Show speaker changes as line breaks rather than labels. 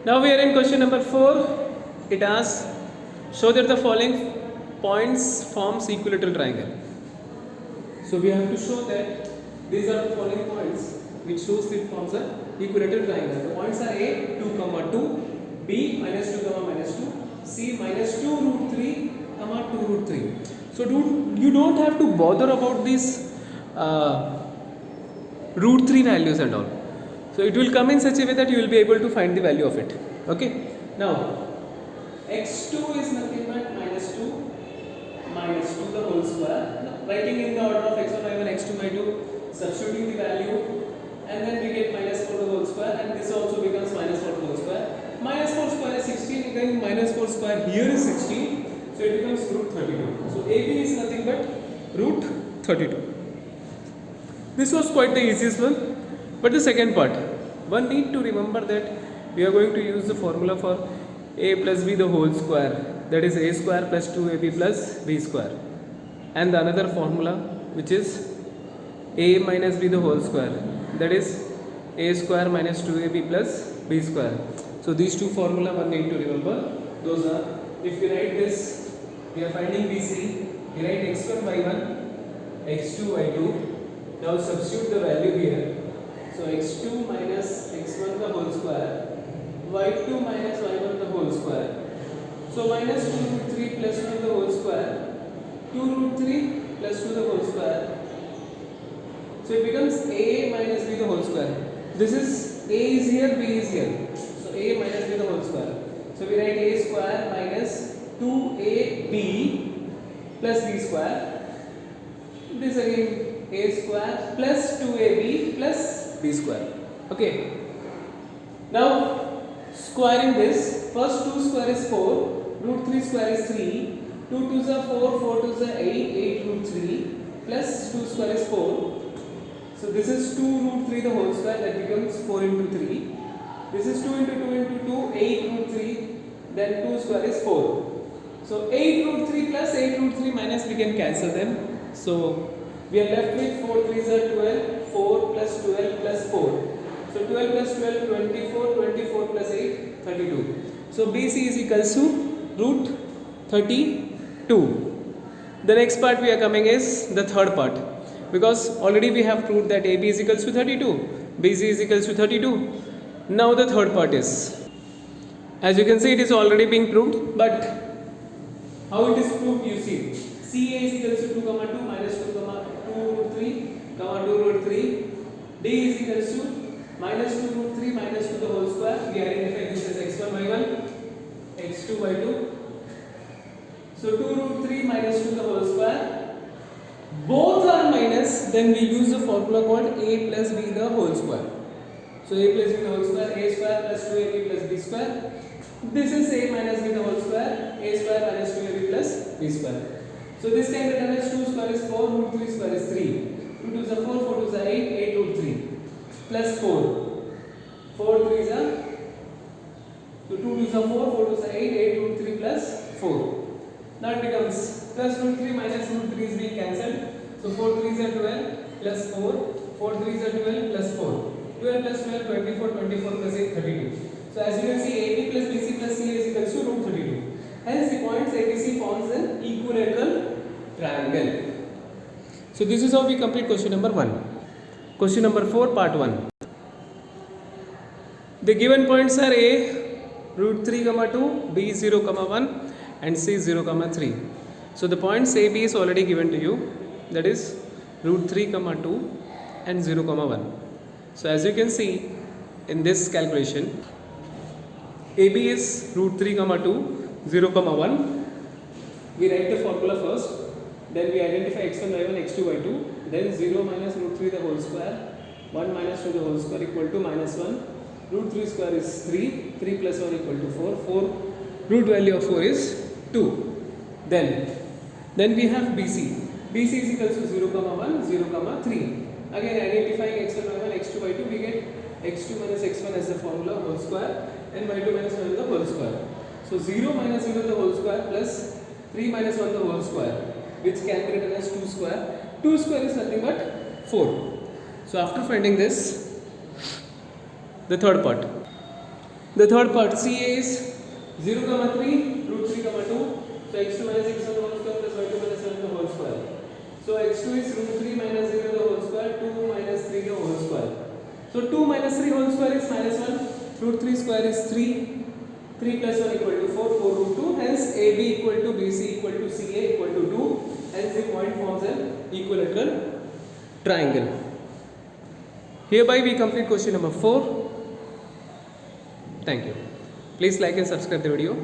Now we are in question number 4. It asks, show that the following points forms equilateral triangle. So we have to show that these are the following points which shows it forms a equilateral triangle. The points are A 2, 2, B -2, -2, C -2 root 3, 2 root 3. So you don't have to bother about these root 3 values and all. So it will come in such a way that you will be able to find the value of it. Okay. Now x2 is nothing but -2 the whole square. Now, writing in the order of x1 y1 x2 y2, substituting the value, and then we get -4 the whole square, and this also becomes -4 the whole square. -4 square is 16. Again -4 square here is 16. So it becomes root 32. So AB is nothing but root 32. This was quite the easiest one. But the second part, one need to remember that we are going to use the formula for a plus b the whole square, that is a square plus 2ab plus b square, and the another formula which is a minus b the whole square, that is a square minus 2ab plus b square. So these two formula one need to remember. Those are, if we write this, we are finding BC, we write x1 y1 x2 y2. Now substitute the value here. So x2 minus x1 the whole square, y2 minus y1 the whole square. So minus 2 root 3 plus 2 the whole square, 2 root 3 plus 2 the whole square. So it becomes a minus b the whole square. This is a is here, b is here. So a minus b the whole square. So we write a square minus 2ab plus b square. This again a square plus 2ab plus b square. Okay. Now squaring this, first 2 square is 4, root 3 square is 3, 2 2s are 4, 4 2s are 8, 8 root 3 plus 2 square is 4. So this is 2 root 3 the whole square, that becomes 4 into 3. This is 2 into 2 into 2, 8 root 3, then 2 square is 4. So 8 root 3 plus 8 root 3 minus, we can cancel them. So we are left with 4 3s are 12, 4 plus 12 plus 4. So 12 plus 12, 24, 24 plus 8, 32. So BC is equals to root 32. The next part we are coming is the third part, because already we have proved that AB is equals to 32, BC is equals to 32. Now the third part is, as you can see, it is already being proved, but how it is proved, you see. CA is equals to 2, 2 minus 2, 2 root 3, 2 root 3. D is equals to minus 2 root 3 minus 2 the whole square. We identify this as x1 y1, x2 y2. So 2 root 3 minus 2 the whole square. Both are minus, then we use the formula called a plus b the whole square. So a plus b the whole square, a square plus 2ab plus b square. This is a minus b the whole square, a square minus 2ab plus b square. So this can be written as 2 square is 4, root 3 square is 3. 2 2s are 4, 4 2s are 8, 8 root 3 plus 4. 4 3s are, so 2 2s are 4, 4 2s are 8, 8 root 3 plus 4. Now it becomes plus root 3 minus root 3 is being cancelled. So 4 3s are 12 plus 4, 4 3s are 12 plus 4. 12 plus 12, 24, 24 plus 8, 32. So as you can see, AB plus BC plus CA is equals to root 32. Hence the points ABC forms an equilateral triangle. So this is how we complete question number 1. Question number 4, part 1. The given points are A root 3, 2, B 0, 1 and C 0, 3. So the points AB is already given to you, that is root 3, 2 and 0, 1. So as you can see in this calculation, AB is root 3, 2, 0, 1. We write the formula first, then we identify x1 y1 x2 y2, then 0 minus root 3 the whole square, 1 minus 2 the whole square equal to minus 1, root 3 square is 3, 3 plus 1 equal to 4, 4 root value of 4 is 2. Then we have BC. BC is equals to 0, 1, 0, 3. Again identifying x1 y1 x2 y2, we get x2 minus x1 as the formula whole square and y2 minus y1 the whole square. So 0 minus 0 the whole square plus 3 minus 1 the whole square, which can be written as 2 square. 2 square is nothing but 4. So after finding this, the third part, The third part, CA is 0, 3, root 3, 2. So x2 minus x1 the whole square plus y2 minus 7 the whole square. So x2 is root 3 minus 0 the whole square, 2 minus 3 the whole square. So 2 minus 3 whole square is minus 1, root 3 square is 3, 3 plus 1 equal to 4, 4 root 2, hence AB equal to BC equal to CA equal to 2, hence the point forms an equilateral triangle. Hereby we complete question number 4. Thank you. Please like and subscribe the video.